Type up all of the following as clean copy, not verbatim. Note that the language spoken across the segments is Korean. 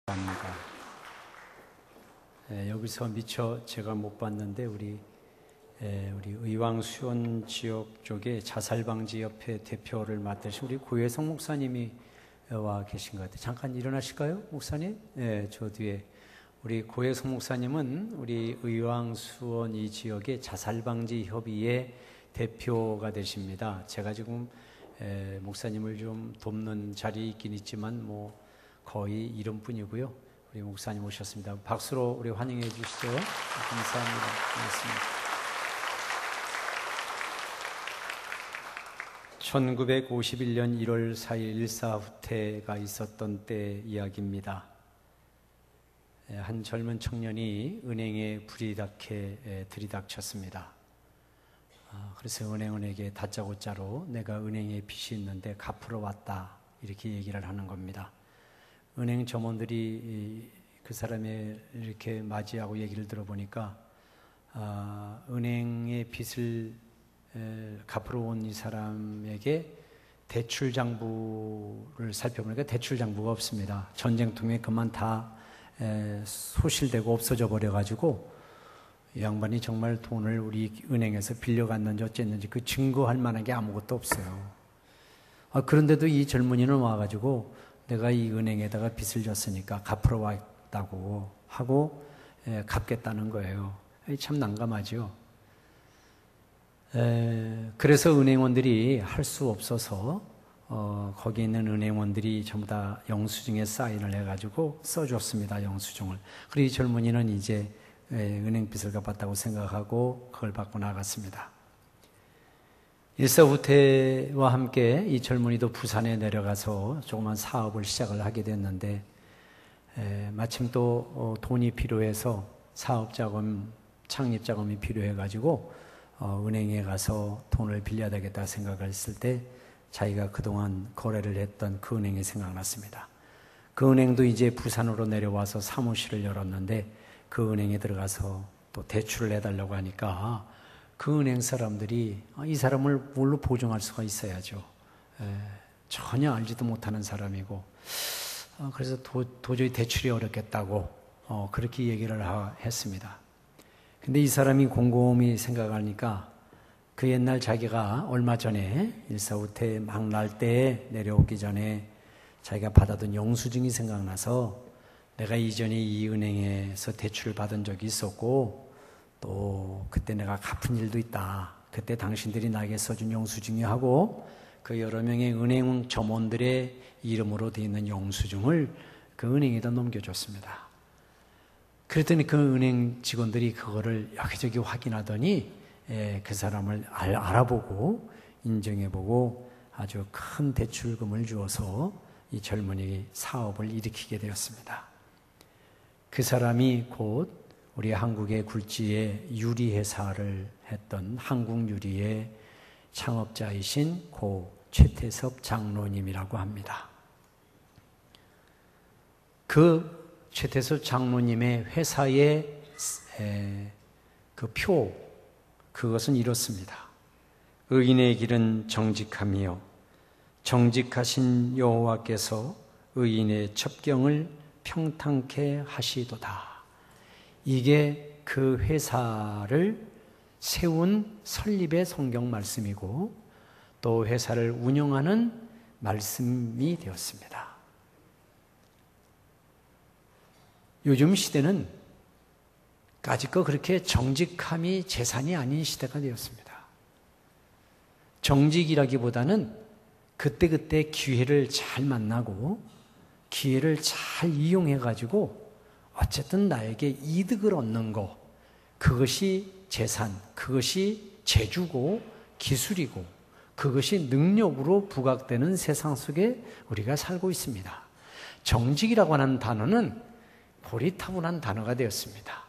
합니다. 여기서 미처 제가 못 봤는데 우리 의왕 수원 지역 쪽에 자살방지협회 대표를 맡으신 우리 고혜성 목사님이 와 계신 것 같아요. 잠깐 일어나실까요, 목사님? 네, 저 뒤에 우리 고혜성 목사님은 우리 의왕 수원 이 지역의 자살방지협의회 대표가 되십니다. 제가 지금 목사님을 좀 돕는 자리에 있긴 있지만 거의 이름뿐이고요. 우리 목사님 오셨습니다. 박수로 우리 환영해 주시죠. 감사합니다. 고맙습니다. 1951년 1월 4일 일사후퇴가 있었던 때 이야기입니다. 한 젊은 청년이 은행에 불이닥해 들이닥쳤습니다. 그래서 은행원에게 다짜고짜로 내가 은행에 빚이 있는데 갚으러 왔다 이렇게 얘기를 하는 겁니다. 은행 점원들이 그 사람의 이렇게 맞이하고 얘기를 들어보니까 은행의 빚을 갚으러 온 이 사람에게 대출 장부를 살펴보니까 대출 장부가 없습니다. 전쟁통에 그만 다 소실되고 없어져 버려가지고 이 양반이 정말 돈을 우리 은행에서 빌려갔는지 어쨌는지 그 증거할 만한 게 아무것도 없어요. 그런데도 이 젊은이는 와가지고 내가 이 은행에다가 빚을 졌으니까 갚으러 왔다고 하고 갚겠다는 거예요. 참 난감하죠. 그래서 은행원들이 할 수 없어서 거기 있는 은행원들이 전부 다 영수증에 사인을 해가지고 써줬습니다. 영수증을. 그리고 이 젊은이는 이제 은행 빚을 갚았다고 생각하고 그걸 받고 나갔습니다. 일사후퇴와 함께 이 젊은이도 부산에 내려가서 조그만 사업을 시작을 하게 됐는데 마침 또 돈이 필요해서 사업자금, 창립자금이 필요해가지고 은행에 가서 돈을 빌려야 되겠다 생각을 했을 때 자기가 그동안 거래를 했던 그 은행이 생각났습니다. 그 은행도 이제 부산으로 내려와서 사무실을 열었는데 그 은행에 들어가서 또 대출을 해달라고 하니까 그 은행 사람들이 이 사람을 뭘로 보증할 수가 있어야죠. 전혀 알지도 못하는 사람이고 그래서 도저히 대출이 어렵겠다고 그렇게 얘기를 했습니다. 근데 이 사람이 곰곰이 생각하니까 그 옛날 자기가 얼마 전에 일사후퇴 막 날 때 내려오기 전에 자기가 받아둔 영수증이 생각나서 내가 이전에 이 은행에서 대출을 받은 적이 있었고 또 그때 내가 갚은 일도 있다. 그때 당신들이 나에게 써준 영수증이 하고 그 여러 명의 은행 점원들의 이름으로 되어 있는 영수증을 그 은행에다 넘겨줬습니다. 그랬더니 그 은행 직원들이 그거를 여기저기 확인하더니 그 사람을 알아보고 인정해보고 아주 큰 대출금을 주어서 이 젊은이 사업을 일으키게 되었습니다. 그 사람이 곧 우리 한국의 굴지의 유리회사를 했던 한국유리의 창업자이신 고 최태섭 장로님이라고 합니다. 그 최태섭 장로님의 회사의 그 표, 그것은 이렇습니다. 의인의 길은 정직함이요 정직하신 여호와께서 의인의 첩경을 평탄케 하시도다. 이게 그 회사를 세운 설립의 성경 말씀이고 또 회사를 운영하는 말씀이 되었습니다. 요즘 시대는 까짓거 그렇게 정직함이 재산이 아닌 시대가 되었습니다. 정직이라기보다는 그때그때 기회를 잘 만나고 기회를 잘 이용해가지고 어쨌든 나에게 이득을 얻는 것, 그것이 재산, 그것이 재주고 기술이고 그것이 능력으로 부각되는 세상 속에 우리가 살고 있습니다. 정직이라고 하는 단어는 고리타분한 단어가 되었습니다.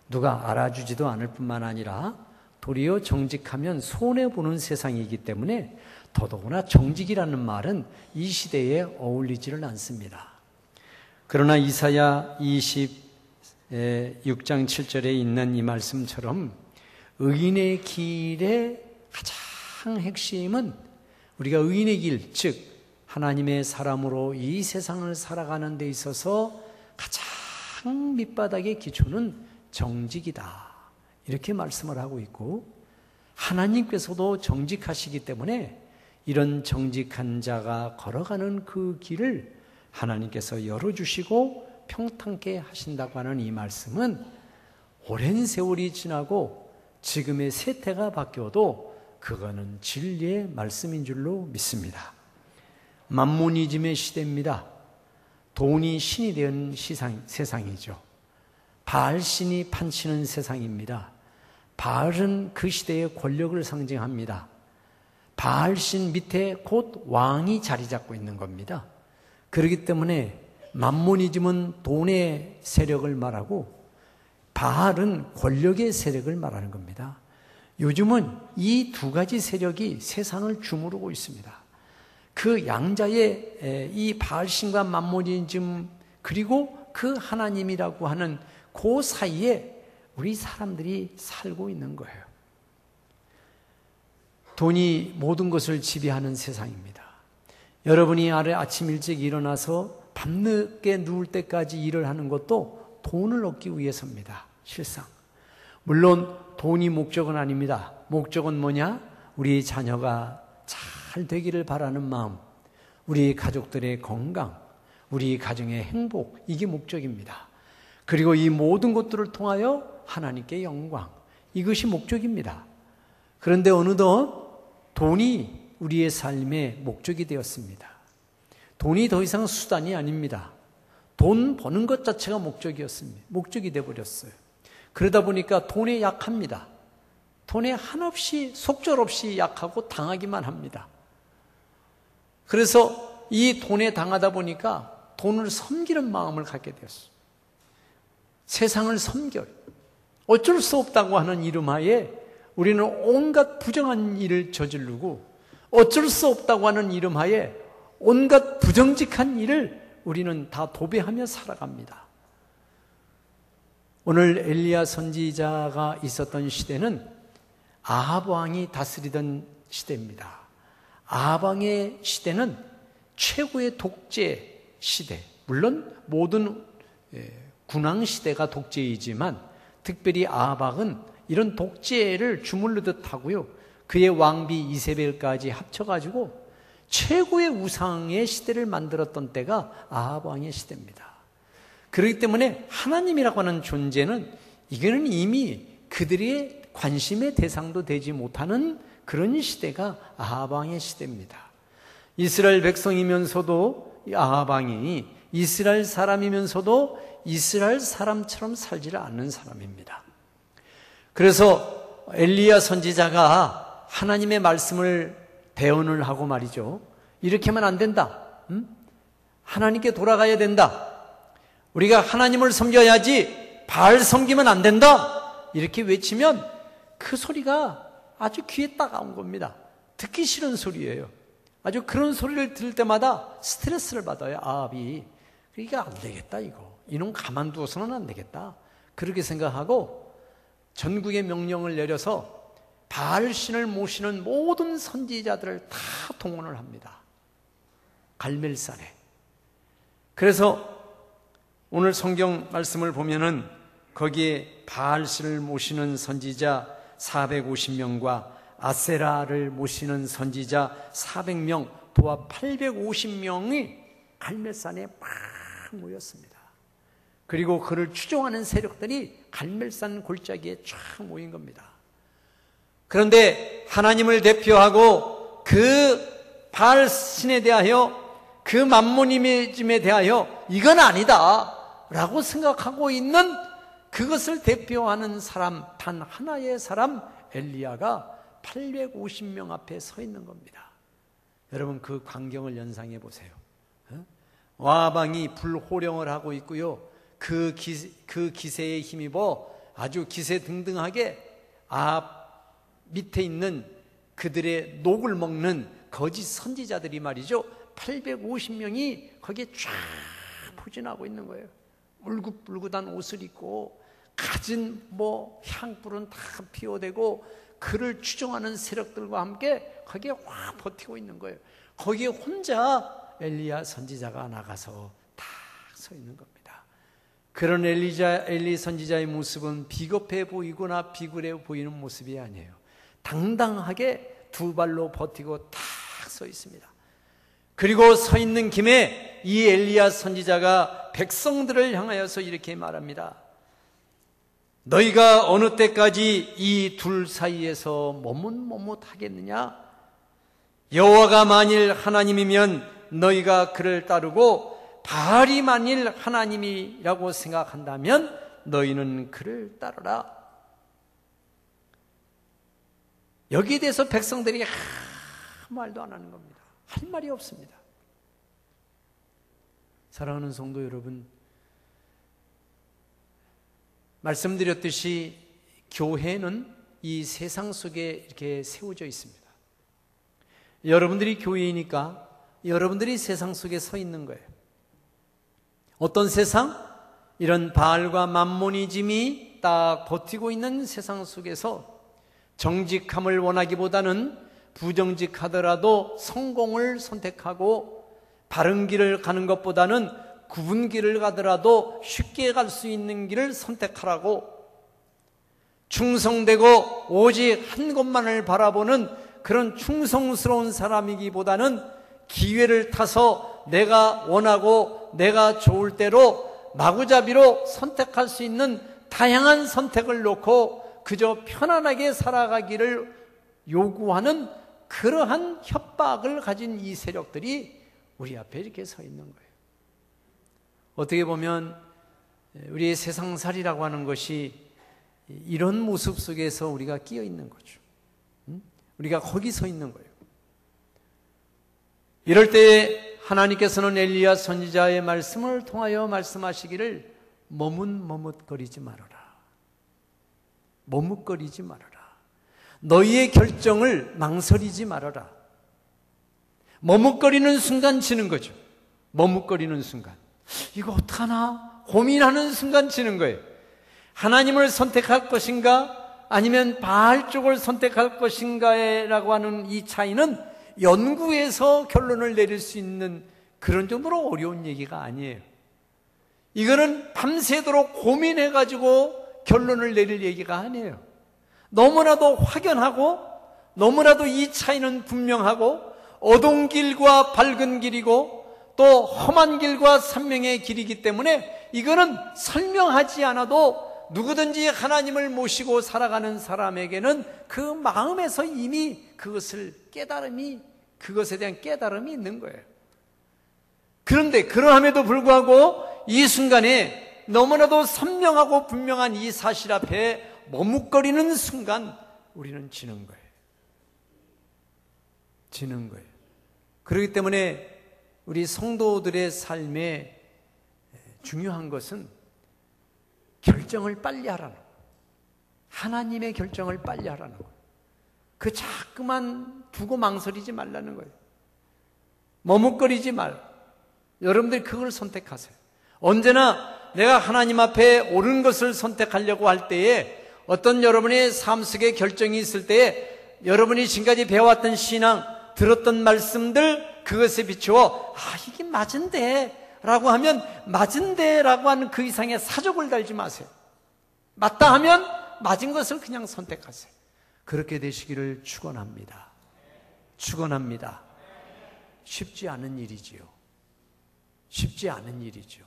누가 알아주지도 않을 뿐만 아니라 도리어 정직하면 손해보는 세상이기 때문에 더더구나 정직이라는 말은 이 시대에 어울리지를 않습니다. 그러나 이사야 26장 7절에 있는 이 말씀처럼 의인의 길의 가장 핵심은 우리가 의인의 길, 즉 하나님의 사람으로 이 세상을 살아가는 데 있어서 가장 밑바닥의 기초는 정직이다. 이렇게 말씀을 하고 있고, 하나님께서도 정직하시기 때문에 이런 정직한 자가 걸어가는 그 길을 하나님께서 열어주시고 평탄케 하신다고 하는 이 말씀은 오랜 세월이 지나고 지금의 세태가 바뀌어도 그거는 진리의 말씀인 줄로 믿습니다. 만모니즘의 시대입니다. 돈이 신이 된 세상이죠. 바알신이 판치는 세상입니다. 바알은 그 시대의 권력을 상징합니다. 바알신 밑에 곧 왕이 자리 잡고 있는 겁니다. 그렇기 때문에 만모니즘은 돈의 세력을 말하고 바알은 권력의 세력을 말하는 겁니다. 요즘은 이 두 가지 세력이 세상을 주무르고 있습니다. 그 양자의 이 바알신과 만모니즘 그리고 그 하나님이라고 하는 그 사이에 우리 사람들이 살고 있는 거예요. 돈이 모든 것을 지배하는 세상입니다. 여러분이 아침 일찍 일어나서 밤늦게 누울 때까지 일을 하는 것도 돈을 얻기 위해서입니다. 실상. 물론 돈이 목적은 아닙니다. 목적은 뭐냐? 우리 자녀가 잘 되기를 바라는 마음, 우리 가족들의 건강, 우리 가정의 행복, 이게 목적입니다. 그리고 이 모든 것들을 통하여 하나님께 영광, 이것이 목적입니다. 그런데 어느덧 돈이 우리의 삶의 목적이 되었습니다. 돈이 더 이상 수단이 아닙니다. 돈 버는 것 자체가 목적이었습니다. 목적이 되어버렸어요. 그러다 보니까 돈에 약합니다. 돈에 한없이 속절없이 약하고 당하기만 합니다. 그래서 이 돈에 당하다 보니까 돈을 섬기는 마음을 갖게 되었어요. 세상을 섬겨요. 어쩔 수 없다고 하는 이름하에 우리는 온갖 부정한 일을 저지르고 어쩔 수 없다고 하는 이름하에 온갖 부정직한 일을 우리는 다 도배하며 살아갑니다. 오늘 엘리야 선지자가 있었던 시대는 아합 왕이 다스리던 시대입니다. 아합 왕의 시대는 최고의 독재 시대, 물론 모든 군왕 시대가 독재이지만 특별히 아합 왕은 이런 독재를 주물르듯 하고요, 그의 왕비 이세벨까지 합쳐가지고 최고의 우상의 시대를 만들었던 때가 아합 왕의 시대입니다. 그렇기 때문에 하나님이라고 하는 존재는 이거는 이미 그들의 관심의 대상도 되지 못하는 그런 시대가 아합 왕의 시대입니다. 이스라엘 백성이면서도 아합 왕이 이스라엘 사람이면서도 이스라엘 사람처럼 살지를 않는 사람입니다. 그래서 엘리야 선지자가 하나님의 말씀을 대언을 하고 말이죠. 이렇게 하면 안 된다. 하나님께 돌아가야 된다. 우리가 하나님을 섬겨야지 바알 섬기면 안 된다. 이렇게 외치면 그 소리가 아주 귀에 따가운 겁니다. 듣기 싫은 소리예요. 아주 그런 소리를 들을 때마다 스트레스를 받아요, 아합이. 그러니까 안 되겠다, 이거. 이놈 가만두어서는 안 되겠다. 그렇게 생각하고 전국의 명령을 내려서 바알신을 모시는 모든 선지자들을 다 동원을 합니다. 갈멜산에. 그래서 오늘 성경 말씀을 보면은 거기에 바알신을 모시는 선지자 450명과 아세라를 모시는 선지자 400명, 도합 850명이 갈멜산에 막 모였습니다. 그리고 그를 추종하는 세력들이 갈멜산 골짜기에 쫙 모인 겁니다. 그런데 하나님을 대표하고 그 바알신에 대하여, 그 만모니즘에 대하여 이건 아니다 라고 생각하고 있는 그것을 대표하는 사람, 단 하나의 사람 엘리야가 850명 앞에 서 있는 겁니다. 여러분 그 광경을 연상해 보세요. 와방이 불호령을 하고 있고요, 그 기세에 힘입어 아주 기세등등하게 밑에 있는 그들의 녹을 먹는 거짓 선지자들이 말이죠, 850명이 거기에 쫙 포진하고 있는 거예요. 울긋불긋한 옷을 입고 가진 향불은 다 피워대고 그를 추종하는 세력들과 함께 거기에 확 버티고 있는 거예요. 거기에 혼자 엘리야 선지자가 나가서 딱 서 있는 겁니다. 그런 엘리 선지자의 모습은 비겁해 보이거나 비굴해 보이는 모습이 아니에요. 당당하게 두 발로 버티고 탁 서 있습니다. 그리고 서 있는 김에 이 엘리야 선지자가 백성들을 향하여서 이렇게 말합니다. 너희가 어느 때까지 이 둘 사이에서 머뭇머뭇하겠느냐? 여호와가 만일 하나님이면 너희가 그를 따르고 바알이 만일 하나님이라고 생각한다면 너희는 그를 따르라. 여기에 대해서 백성들이 아무 말도 안 하는 겁니다. 할 말이 없습니다. 사랑하는 성도 여러분, 말씀드렸듯이 교회는 이 세상 속에 이렇게 세워져 있습니다. 여러분들이 교회이니까 여러분들이 세상 속에 서 있는 거예요. 어떤 세상? 이런 바알과 맘모니즘이 딱 버티고 있는 세상 속에서 정직함을 원하기보다는 부정직하더라도 성공을 선택하고 바른 길을 가는 것보다는 굽은 길을 가더라도 쉽게 갈 수 있는 길을 선택하라고, 충성되고 오직 한 곳만을 바라보는 그런 충성스러운 사람이기보다는 기회를 타서 내가 원하고 내가 좋을 대로 마구잡이로 선택할 수 있는 다양한 선택을 놓고 그저 편안하게 살아가기를 요구하는 그러한 협박을 가진 이 세력들이 우리 앞에 이렇게 서 있는 거예요. 어떻게 보면 우리의 세상살이라고 하는 것이 이런 모습 속에서 우리가 끼어 있는 거죠. 우리가 거기 서 있는 거예요. 이럴 때 하나님께서는 엘리야 선지자의 말씀을 통하여 말씀하시기를 머뭇머뭇거리지 말아라. 머뭇거리지 말아라. 너희의 결정을 망설이지 말아라. 머뭇거리는 순간 지는 거죠. 머뭇거리는 순간. 이거 어떡하나? 고민하는 순간 지는 거예요. 하나님을 선택할 것인가? 아니면 바알 쪽을 선택할 것인가라고 하는 이 차이는 연구해서 결론을 내릴 수 있는 그런 정도로 어려운 얘기가 아니에요. 이거는 밤새도록 고민해가지고 결론을 내릴 얘기가 아니에요. 너무나도 확연하고 너무나도 이 차이는 분명하고 어두운 길과 밝은 길이고 또 험한 길과 산명의 길이기 때문에 이거는 설명하지 않아도 누구든지 하나님을 모시고 살아가는 사람에게는 그 마음에서 이미 그것에 대한 깨달음이 있는 거예요. 그런데 그러함에도 불구하고 이 순간에 너무나도 선명하고 분명한 이 사실 앞에 머뭇거리는 순간 우리는 지는 거예요. 지는 거예요. 그렇기 때문에 우리 성도들의 삶에 중요한 것은 결정을 빨리 하라는 거예요. 하나님의 결정을 빨리 하라는 거예요. 그 자꾸만 두고 망설이지 말라는 거예요. 머뭇거리지 말. 여러분들이 그걸 선택하세요. 언제나 내가 하나님 앞에 옳은 것을 선택하려고 할 때에 어떤 여러분의 삶 속에 결정이 있을 때에 여러분이 지금까지 배워왔던 신앙, 들었던 말씀들 그것에 비추어 이게 맞은데 라고 하면 맞은데 라고 하는 그 이상의 사족을 달지 마세요. 맞다 하면 맞은 것을 그냥 선택하세요. 그렇게 되시기를 축원합니다. 축원합니다. 쉽지 않은 일이지요. 쉽지 않은 일이죠.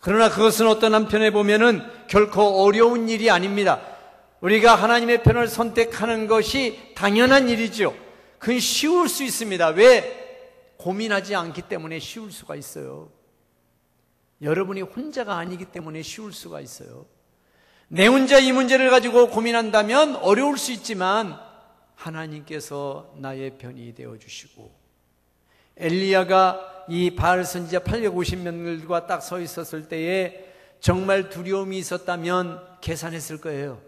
그러나 그것은 어떤 한편에 보면은 결코 어려운 일이 아닙니다. 우리가 하나님의 편을 선택하는 것이 당연한 일이죠. 그건 쉬울 수 있습니다. 왜? 고민하지 않기 때문에 쉬울 수가 있어요. 여러분이 혼자가 아니기 때문에 쉬울 수가 있어요. 내 혼자 이 문제를 가지고 고민한다면 어려울 수 있지만 하나님께서 나의 편이 되어주시고, 엘리야가 이 바알 선지자 850명들과 딱 서 있었을 때에 정말 두려움이 있었다면 계산했을 거예요.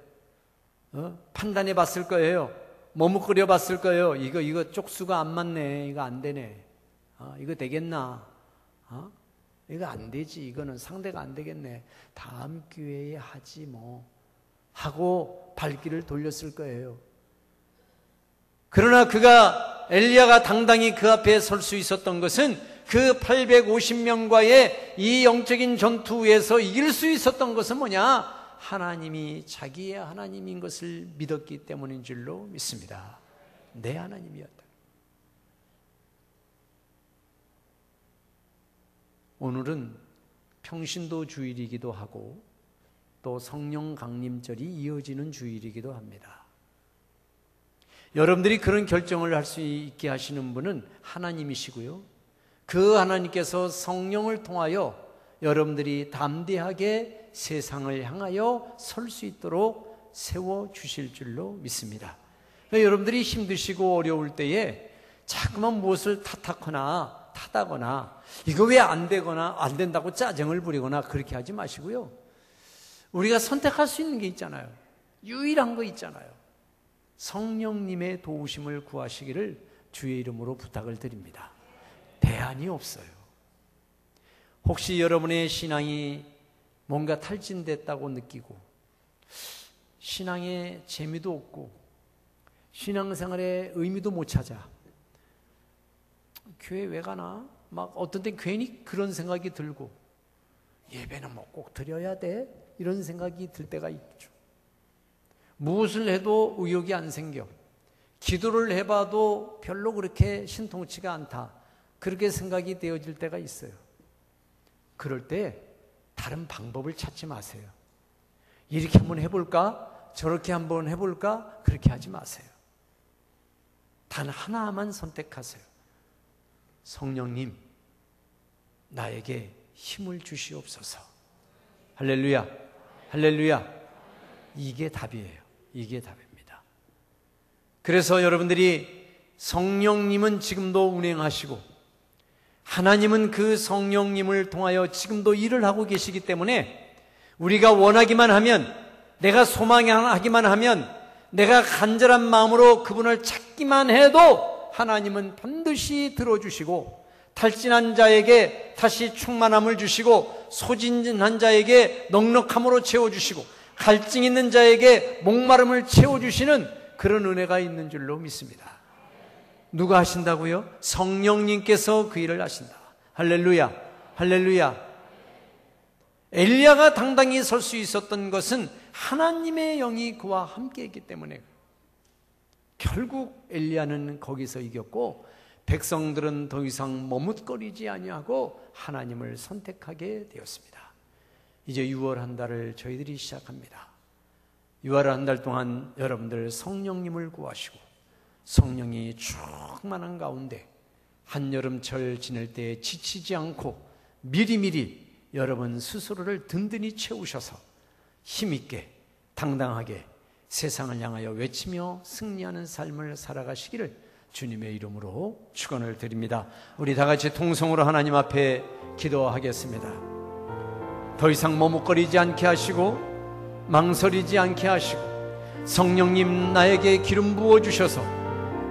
판단해 봤을 거예요. 머뭇거려 봤을 거예요. 이거 쪽수가 안 맞네. 이거 안 되네. 이거 되겠나? 이거 안 되지. 이거는 상대가 안 되겠네. 다음 기회에 하지 뭐 하고 발길을 돌렸을 거예요. 그러나 엘리야가 당당히 그 앞에 설 수 있었던 것은 그 850명과의 이 영적인 전투에서 이길 수 있었던 것은 뭐냐? 하나님이 자기의 하나님인 것을 믿었기 때문인 줄로 믿습니다. 내 하나님이었다. 오늘은 평신도 주일이기도 하고 또 성령 강림절이 이어지는 주일이기도 합니다. 여러분들이 그런 결정을 할 수 있게 하시는 분은 하나님이시고요, 그 하나님께서 성령을 통하여 여러분들이 담대하게 세상을 향하여 설 수 있도록 세워주실 줄로 믿습니다. 그러니까 여러분들이 힘드시고 어려울 때에 자꾸만 무엇을 타다거나 이거 왜 안 되거나 안 된다고 짜증을 부리거나 그렇게 하지 마시고요, 우리가 선택할 수 있는 게 있잖아요. 유일한 거 있잖아요. 성령님의 도우심을 구하시기를 주의 이름으로 부탁을 드립니다. 대안이 없어요. 혹시 여러분의 신앙이 뭔가 탈진됐다고 느끼고 신앙에 재미도 없고 신앙생활에 의미도 못 찾아, 교회 왜 가나? 막 어떤 때 괜히 그런 생각이 들고, 예배는 뭐 꼭 드려야 돼? 이런 생각이 들 때가 있죠. 무엇을 해도 의욕이 안 생겨, 기도를 해봐도 별로 그렇게 신통치가 않다, 그렇게 생각이 되어질 때가 있어요. 그럴 때 다른 방법을 찾지 마세요. 이렇게 한번 해볼까? 저렇게 한번 해볼까? 그렇게 하지 마세요. 단 하나만 선택하세요. 성령님, 나에게 힘을 주시옵소서. 할렐루야, 할렐루야. 이게 답이에요. 이게 답입니다. 그래서 여러분들이 성령님은 지금도 운행하시고 하나님은 그 성령님을 통하여 지금도 일을 하고 계시기 때문에 우리가 원하기만 하면, 내가 소망하기만 하면, 내가 간절한 마음으로 그분을 찾기만 해도 하나님은 반드시 들어주시고, 탈진한 자에게 다시 충만함을 주시고, 소진한 자에게 넉넉함으로 채워주시고, 갈증 있는 자에게 목마름을 채워주시는 그런 은혜가 있는 줄로 믿습니다. 누가 하신다고요? 성령님께서 그 일을 하신다. 할렐루야, 할렐루야. 엘리야가 당당히 설 수 있었던 것은 하나님의 영이 그와 함께 했기 때문에, 결국 엘리야는 거기서 이겼고 백성들은 더 이상 머뭇거리지 아니하고 하나님을 선택하게 되었습니다. 이제 6월 한 달을 저희들이 시작합니다. 6월 한 달 동안 여러분들 성령님을 구하시고 성령이 충만한 가운데 한여름철 지낼 때 지치지 않고 미리미리 여러분 스스로를 든든히 채우셔서 힘있게 당당하게 세상을 향하여 외치며 승리하는 삶을 살아가시기를 주님의 이름으로 축원을 드립니다. 우리 다 같이 통성으로 하나님 앞에 기도하겠습니다. 더 이상 머뭇거리지 않게 하시고 망설이지 않게 하시고 성령님 나에게 기름 부어주셔서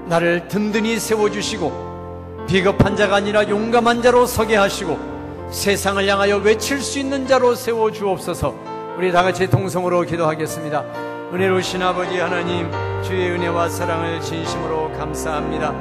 나를 든든히 세워주시고 비겁한 자가 아니라 용감한 자로 서게 하시고 세상을 향하여 외칠 수 있는 자로 세워주옵소서. 우리 다같이 통성으로 기도하겠습니다. 은혜로우신 아버지 하나님, 주의 은혜와 사랑을 진심으로 감사합니다.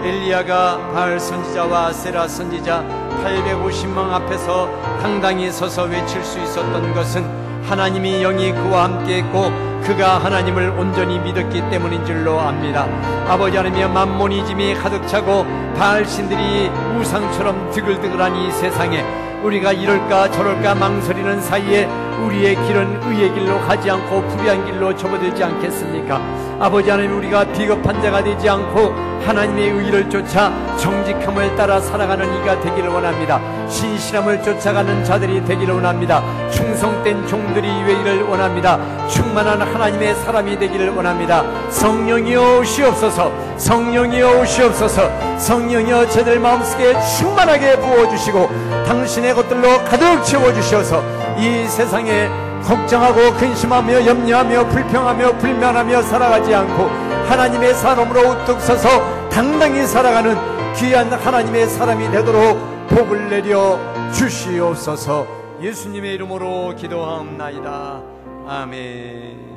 엘리야가 바알 선지자와 세라 선지자 850명 앞에서 당당히 서서 외칠 수 있었던 것은 하나님이 영이 그와 함께 했고 그가 하나님을 온전히 믿었기 때문인 줄로 압니다. 아버지 하나님의 만몬이짐이 가득 차고 바알 신들이 우상처럼 드글드글한 이 세상에 우리가 이럴까 저럴까 망설이는 사이에 우리의 길은 의의 길로 가지 않고 불의한 길로 접어들지 않겠습니까? 아버지 하나님, 우리가 비겁한 자가 되지 않고 하나님의 의를 쫓아 정직함을 따라 살아가는 이가 되기를 원합니다. 신실함을 쫓아가는 자들이 되기를 원합니다. 충성된 종들이 되기를 원합니다. 충만한 하나님의 사람이 되기를 원합니다. 성령이여 오시옵소서. 성령이여 오시옵소서. 성령이여 저들 마음속에 충만하게 부어주시고 당신의 것들로 가득 채워주셔서 이 세상에 걱정하고 근심하며 염려하며 불평하며 불면하며 살아가지 않고 하나님의 사람으로 우뚝 서서 당당히 살아가는 귀한 하나님의 사람이 되도록 복을 내려 주시옵소서. 예수님의 이름으로 기도하옵나이다. 아멘.